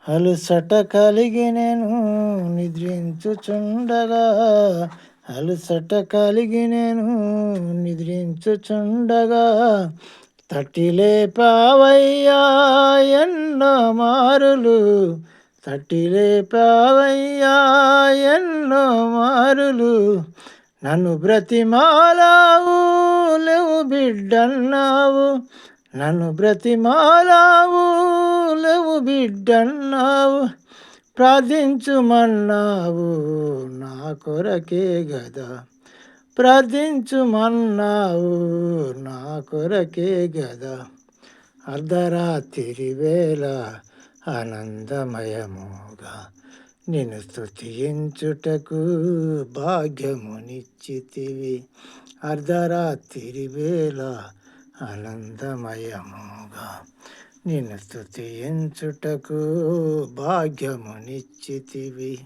అలుసట కలిగి నేను నిద్రించుచుండగా, అలుసట కలిగి నేను నిద్రించుచుండగా, తట్టి లేపావయ్యా ఎన్నో మారులు, తట్టి లేపావయ్యా ఎన్నో మారులు. నన్ను బ్రతిమాలావు లేవు బిడ్డన్నావు, నన్ను బ్రతిమాలావు లేవు బిడ్డన్నావు, ప్రార్థించుమన్నావు నా కొరకే గదా, ప్రార్థించుమన్నావు నా కొరకే గదా. అర్ధరాత్రి వేళ ఆనందమయముగా నిన్ను స్తుతించుటకు భాగ్యమునిచ్చితివి. అర్ధరాత్రి వేళ ఆనందమయముగా నిన్ను స్తుతించుటకు భాగ్యమునిచ్చితివి.